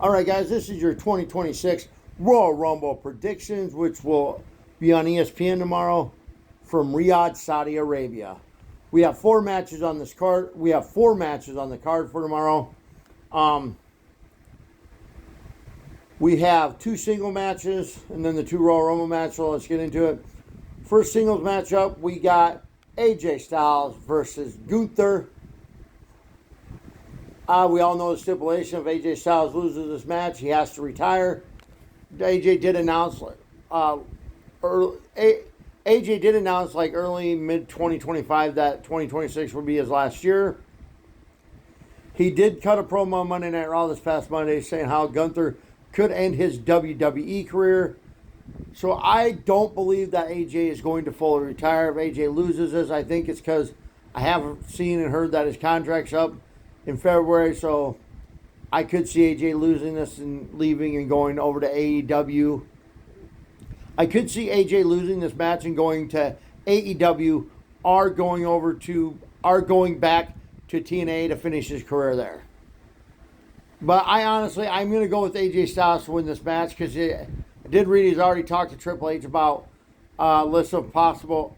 All right, guys, this is your 2026 Royal Rumble predictions, which will be on ESPN tomorrow from Riyadh, Saudi Arabia. We have four matches on this card. We have four matches on the card for tomorrow. We have two single matches and then the two Royal Rumble matches. So let's get into it. First singles matchup, we got AJ Styles versus Gunther. We all know the stipulation. If AJ Styles loses this match, he has to retire. AJ did announce early mid 2025 that 2026 would be his last year. He did cut a promo on Monday Night Raw this past Monday saying how Gunther could end his WWE career. So I don't believe that AJ is going to fully retire. If AJ loses this, I think it's because I haven't seen and heard that his contract's up in February, so I could see AJ losing this and leaving and going over to AEW. I could see AJ losing this match and going to AEW or going back to TNA to finish his career there. But I'm going to go with AJ Styles to win this match because I did read he's already talked to Triple H about a list of possible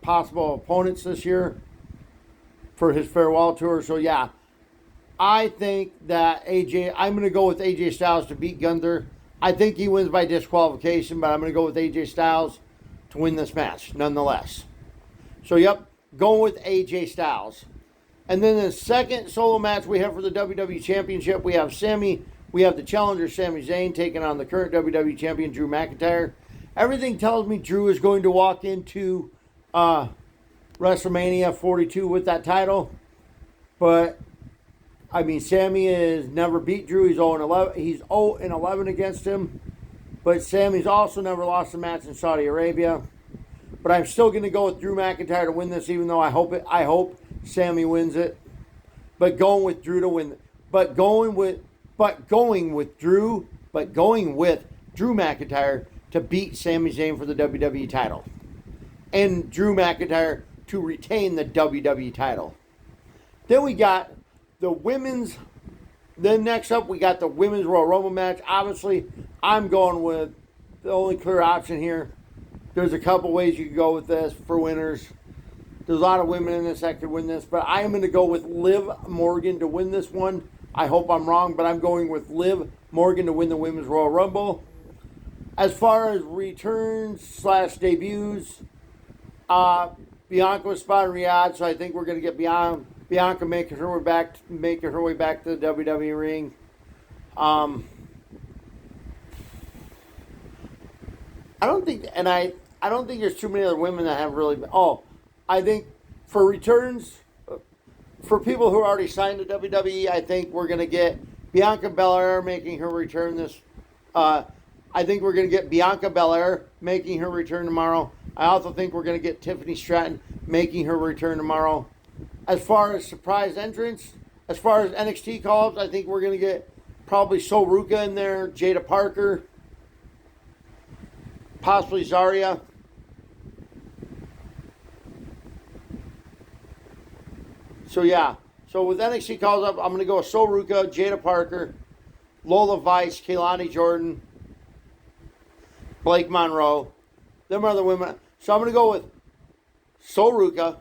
opponents this year for his farewell tour. So yeah, I think that I'm going to go with AJ Styles to beat Gunther. I think he wins by disqualification, but I'm going to go with AJ Styles to win this match nonetheless. So yep, going with AJ Styles. And then the second solo match we have for the WWE Championship, we have the challenger Sami Zayn taking on the current WWE Champion Drew McIntyre. Everything tells me Drew is going to walk into WrestleMania 42 with that title. But I mean, Sami has never beat Drew. He's 0-11. He's 0-11 against him. But Sami's also never lost a match in Saudi Arabia. But I'm still going to go with Drew McIntyre to win this, even though I hope Sami wins it. But going with Drew to win. Going with Drew McIntyre to beat Sami Zayn for the WWE title. And Drew McIntyre to retain the WWE title. Then we got the women's. Then next up, we got the women's Royal Rumble match. Obviously, I'm going with the only clear option here. There's a couple ways you can go with this for winners. There's a lot of women in this that could win this, but I am going to go with Liv Morgan to win this one. I hope I'm wrong, but I'm going with Liv Morgan to win the women's Royal Rumble. As far as returns / debuts, Bianca was spotted in Riyadh, so I think we're going to get Bianca making her way back to the WWE ring. I don't think there's too many other women that have really. I think for returns, for people who are already signed to WWE, I think we're going to get Bianca Belair making her return this. I think we're going to get Bianca Belair making her return tomorrow. I also think we're going to get Tiffany Stratton making her return tomorrow. As far as surprise entrants, as far as NXT calls, I think we're going to get probably Sol Ruca in there, Jada Parker, possibly Zarya. So yeah, with NXT calls up, I'm going to go with Sol Ruca, Jada Parker, Lola Vice, Keilani Jordan, Blake Monroe. Them are the women. So I'm going to go with Sol Ruca,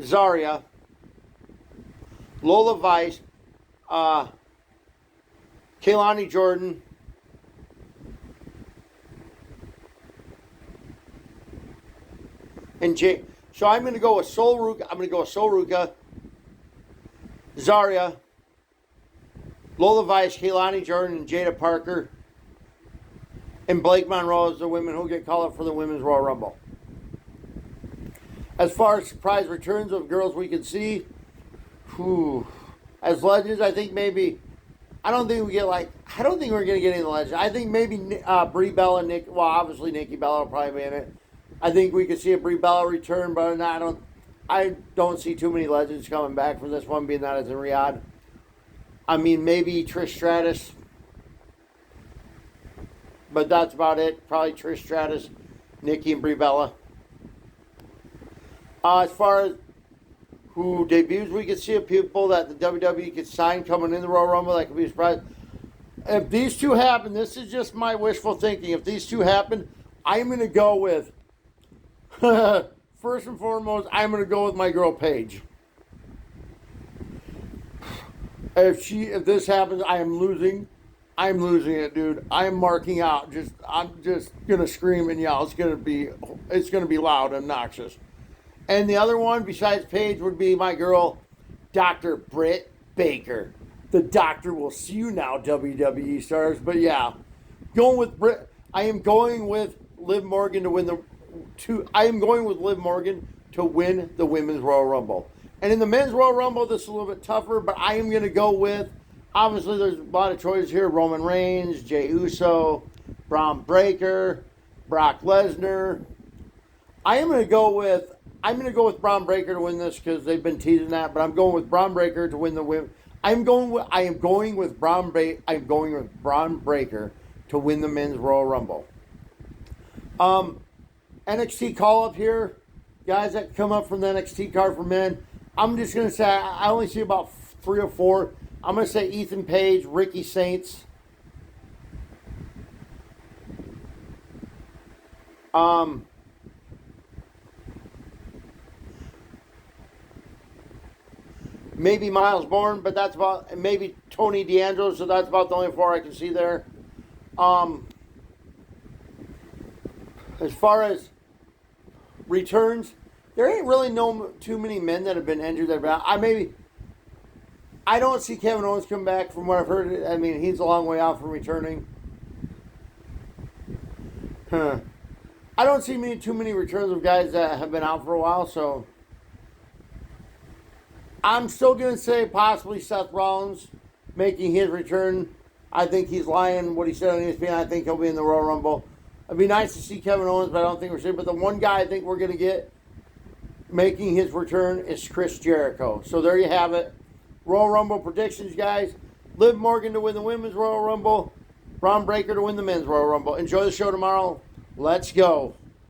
Zarya, Lola Vice, Keilani Jordan, and Jay. So I'm going to go with Sol Ruca, Zarya, Lola Vice, Keilani Jordan, and Jada Parker, and Blake Monroe as the women who get called up for the Women's Royal Rumble. As far as surprise returns of girls we can see, as legends, I think maybe. I don't think we're going to get any legends. I think maybe Brie Bella and Nick. Well, obviously Nikki Bella will probably be in it. I think we could see a Brie Bella return, but I don't see too many legends coming back from this one, being that it's in Riyadh. I mean, maybe Trish Stratus, but that's about it. Probably Trish Stratus, Nikki, and Brie Bella. As far as who debuts, we could see people that the WWE could sign coming in the Royal Rumble that could be a surprise. If these two happen, this is just my wishful thinking. If these two happen, I'm going to go with, first and foremost, I'm going to go with my girl Paige. If this happens, I am losing. I'm losing it, dude. I am marking out. I'm just gonna scream and yell. It's gonna be loud, and obnoxious. And the other one besides Paige would be my girl, Dr. Britt Baker. The doctor will see you now, WWE stars. But yeah, going with Britt. I am going with Liv Morgan to win I am going with Liv Morgan to win the Women's Royal Rumble. And in the Men's Royal Rumble, this is a little bit tougher, but I am going to go with, obviously there's a lot of choices here. Roman Reigns, Jey Uso, Braun Breaker, Brock Lesnar. I'm going to go with Braun Breaker to win this because they've been teasing that, but I'm going with Braun Breaker to win the win. I am going with Braun Breaker to win the Men's Royal Rumble. NXT call up here, guys that come up from the NXT card for men. I'm just going to say, I only see about 3 or 4. I'm going to say Ethan Page, Ricky Saints. Maybe Miles Bourne, but that's about, maybe Tony D'Angelo, so that's about the only 4 I can see there. As far as returns, there ain't really too many men that have been injured. I don't see Kevin Owens come back from what I've heard. I mean, he's a long way out from returning. I don't see too many returns of guys that have been out for a while, so I'm still going to say possibly Seth Rollins making his return. I think he's lying what he said on ESPN. I think he'll be in the Royal Rumble. It'd be nice to see Kevin Owens, but I don't think we're seeing. But the one guy I think we're going to get making his return is Chris Jericho. So there you have it. Royal Rumble predictions, guys. Liv Morgan to win the Women's Royal Rumble. Braun Breaker to win the Men's Royal Rumble. Enjoy the show tomorrow. Let's go.